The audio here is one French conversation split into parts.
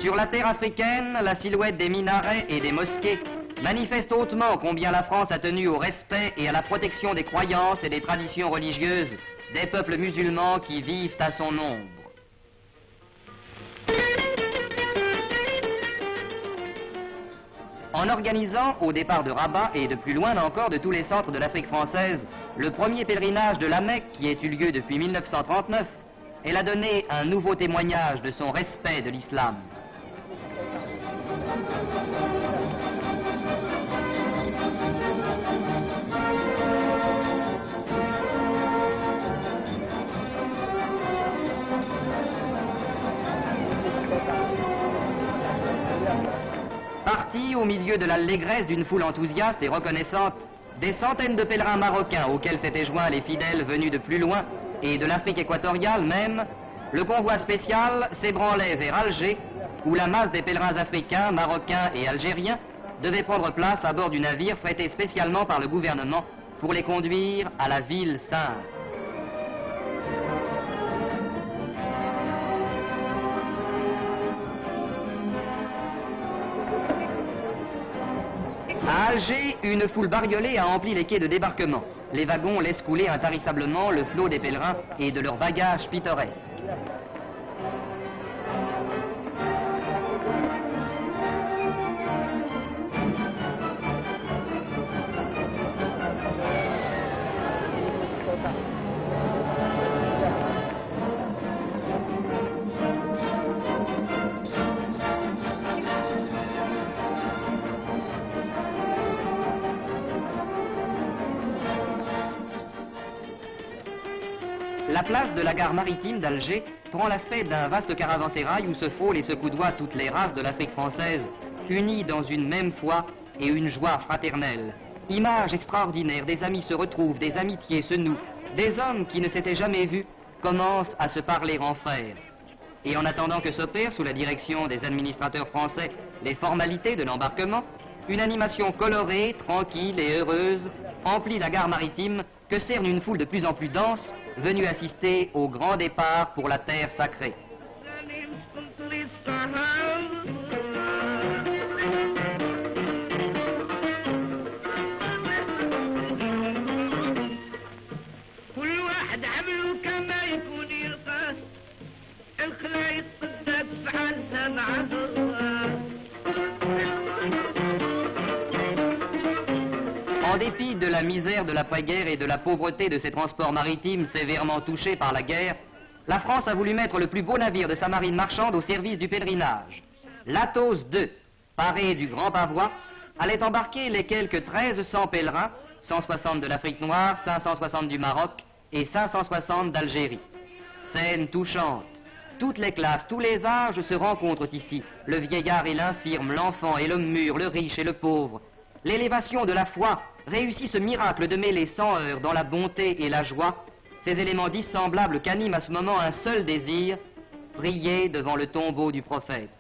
Sur la terre africaine, la silhouette des minarets et des mosquées manifeste hautement combien la France a tenu au respect et à la protection des croyances et des traditions religieuses des peuples musulmans qui vivent à son ombre. En organisant, au départ de Rabat et de plus loin encore de tous les centres de l'Afrique française, le premier pèlerinage de la Mecque qui ait eu lieu depuis 1939, elle a donné un nouveau témoignage de son respect de l'islam. Partis au milieu de l'allégresse d'une foule enthousiaste et reconnaissante, des centaines de pèlerins marocains auxquels s'étaient joints les fidèles venus de plus loin et de l'Afrique équatoriale même, le convoi spécial s'ébranlait vers Alger, où la masse des pèlerins africains, marocains et algériens devait prendre place à bord du navire frété spécialement par le gouvernement pour les conduire à la ville sainte. À Alger, une foule bariolée a empli les quais de débarquement. Les wagons laissent couler intarissablement le flot des pèlerins et de leurs bagages pittoresques. La place de la gare maritime d'Alger prend l'aspect d'un vaste caravansérail où se frôlent et se coudoient toutes les races de l'Afrique française, unies dans une même foi et une joie fraternelle. Image extraordinaire, des amis se retrouvent, des amitiés se nouent, des hommes qui ne s'étaient jamais vus commencent à se parler en frères. Et en attendant que s'opèrent, sous la direction des administrateurs français, les formalités de l'embarquement, une animation colorée, tranquille et heureuse emplit la gare maritime que cerne une foule de plus en plus dense venue assister au grand départ pour la terre sacrée. En dépit de la misère de l'après-guerre et de la pauvreté de ses transports maritimes sévèrement touchés par la guerre, la France a voulu mettre le plus beau navire de sa marine marchande au service du pèlerinage. L'Athos II, paré du Grand Pavois, allait embarquer les quelques 1300 pèlerins, 160 de l'Afrique noire, 560 du Maroc et 560 d'Algérie. Scène touchante. Toutes les classes, tous les âges se rencontrent ici. Le vieillard et l'infirme, l'enfant et l'homme mûr, le riche et le pauvre. L'élévation de la foi réussit ce miracle de mêler sans heurts dans la bonté et la joie ces éléments dissemblables qu'anime à ce moment un seul désir, prier devant le tombeau du prophète.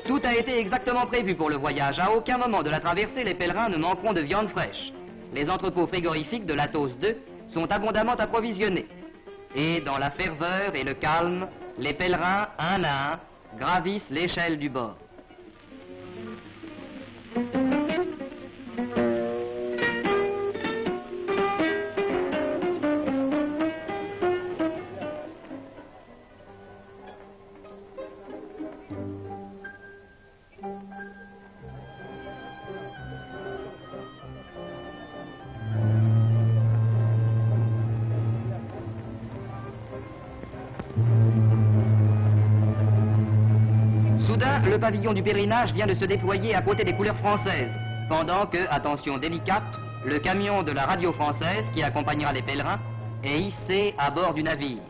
Tout a été exactement prévu pour le voyage. À aucun moment de la traversée, les pèlerins ne manqueront de viande fraîche. Les entrepôts frigorifiques de l'Athos II sont abondamment approvisionnés. Et dans la ferveur et le calme, les pèlerins, un à un, gravissent l'échelle du bord. Soudain, le pavillon du pèlerinage vient de se déployer à côté des couleurs françaises, pendant que, attention délicate, le camion de la radio française qui accompagnera les pèlerins est hissé à bord du navire.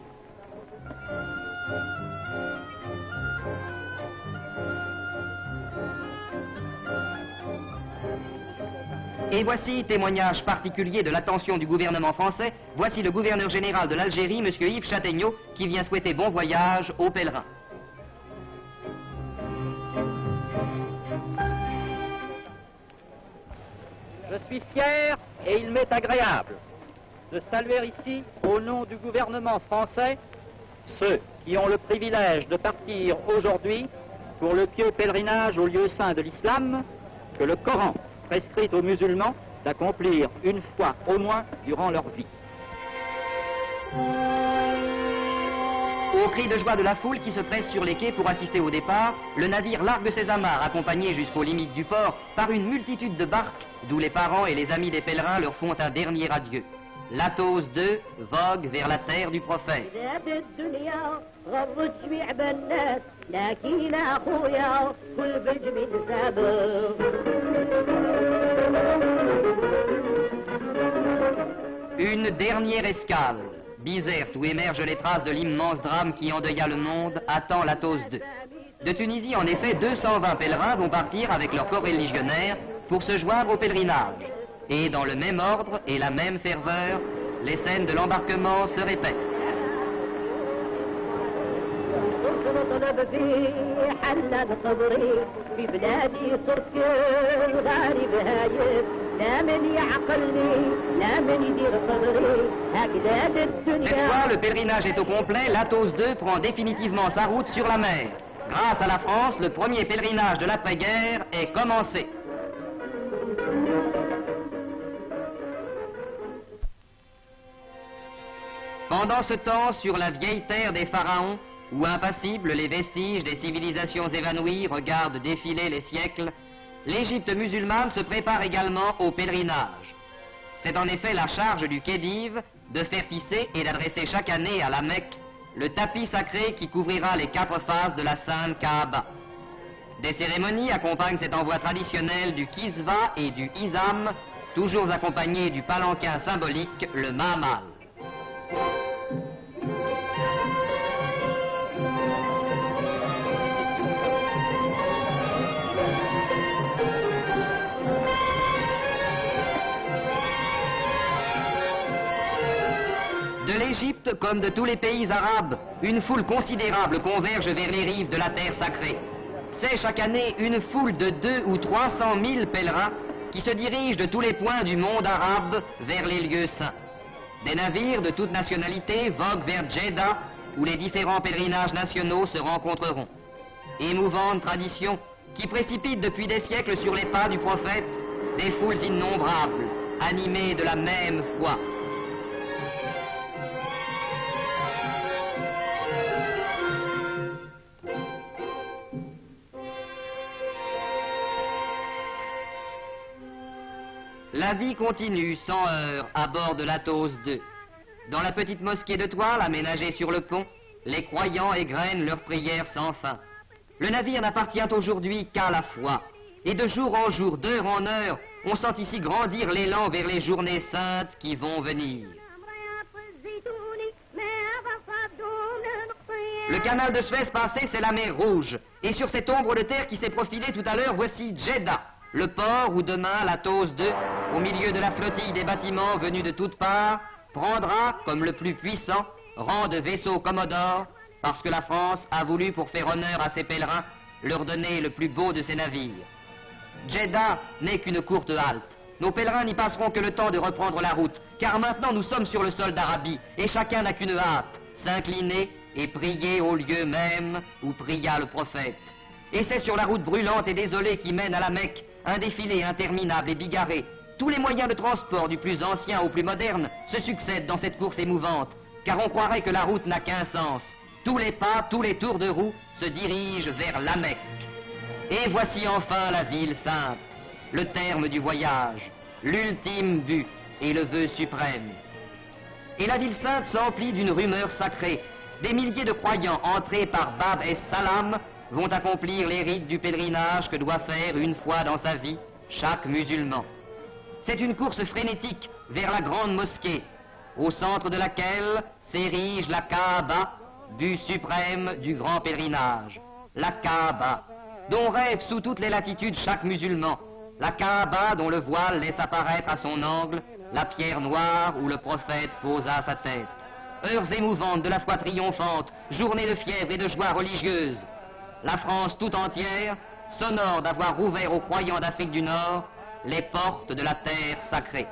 Et voici, témoignage particulier de l'attention du gouvernement français, voici le gouverneur général de l'Algérie, M. Yves Châtaigneau, qui vient souhaiter bon voyage aux pèlerins. Je suis fier et il m'est agréable de saluer ici, au nom du gouvernement français, ceux qui ont le privilège de partir aujourd'hui pour le pieux pèlerinage au lieu saint de l'islam que le Coran prescrit aux musulmans d'accomplir une fois au moins durant leur vie. Au cri de joie de la foule qui se presse sur les quais pour assister au départ, le navire largue ses amarres accompagné jusqu'aux limites du port par une multitude de barques d'où les parents et les amis des pèlerins leur font un dernier adieu. L'Athos II vogue vers la terre du prophète. Une dernière escale, Bizerte, où émergent les traces de l'immense drame qui endeuilla le monde, attend l'Athos II. De Tunisie, en effet, 220 pèlerins vont partir avec leurs coreligionnaires pour se joindre au pèlerinage. Et dans le même ordre et la même ferveur, les scènes de l'embarquement se répètent. Cette fois, le pèlerinage est au complet, l'Athos II prend définitivement sa route sur la mer. Grâce à la France, le premier pèlerinage de l'après-guerre est commencé. Pendant ce temps, sur la vieille terre des pharaons, où impassibles les vestiges des civilisations évanouies regardent défiler les siècles, l'Égypte musulmane se prépare également au pèlerinage. C'est en effet la charge du Khedive de faire tisser et d'adresser chaque année à la Mecque le tapis sacré qui couvrira les 4 faces de la Sainte Kaaba. Des cérémonies accompagnent cet envoi traditionnel du Kisva et du Izam, toujours accompagnés du palanquin symbolique, le Mahmal. De l'Égypte, comme de tous les pays arabes, une foule considérable converge vers les rives de la terre sacrée. C'est chaque année une foule de 200 ou 300 000 pèlerins qui se dirigent de tous les points du monde arabe vers les lieux saints. Des navires de toute nationalité voguent vers Djeddah, où les différents pèlerinages nationaux se rencontreront. Émouvante tradition qui précipite depuis des siècles sur les pas du prophète des foules innombrables, animées de la même foi. La vie continue sans heurts à bord de l'Athos II. Dans la petite mosquée de toile aménagée sur le pont, les croyants égrènent leurs prières sans fin. Le navire n'appartient aujourd'hui qu'à la foi. Et de jour en jour, d'heure en heure, on sent ici grandir l'élan vers les journées saintes qui vont venir. Le canal de Suez passé, c'est la mer Rouge. Et sur cette ombre de terre qui s'est profilée tout à l'heure, voici Djeddah, le port où demain l'Athos II, au milieu de la flottille des bâtiments venus de toutes parts, prendra, comme le plus puissant, rang de vaisseau Commodore, parce que la France a voulu, pour faire honneur à ses pèlerins, leur donner le plus beau de ses navires. Djeddah n'est qu'une courte halte. Nos pèlerins n'y passeront que le temps de reprendre la route, car maintenant nous sommes sur le sol d'Arabie, et chacun n'a qu'une hâte, s'incliner et prier au lieu même où pria le prophète. Et c'est sur la route brûlante et désolée qui mène à la Mecque un défilé interminable et bigarré. Tous les moyens de transport, du plus ancien au plus moderne, se succèdent dans cette course émouvante, car on croirait que la route n'a qu'un sens. Tous les pas, tous les tours de roue se dirigent vers la Mecque. Et voici enfin la ville sainte, le terme du voyage, l'ultime but et le vœu suprême. Et la ville sainte s'emplit d'une rumeur sacrée. Des milliers de croyants entrés par Bab es Salam vont accomplir les rites du pèlerinage que doit faire une fois dans sa vie chaque musulman. C'est une course frénétique vers la grande mosquée, au centre de laquelle s'érige la Kaaba, but suprême du grand pèlerinage. La Kaaba, dont rêve sous toutes les latitudes chaque musulman. La Kaaba dont le voile laisse apparaître à son angle la pierre noire où le prophète posa sa tête. Heures émouvantes de la foi triomphante, journées de fièvre et de joie religieuse. La France tout entière s'honore d'avoir ouvert aux croyants d'Afrique du Nord les portes de la terre sacrée.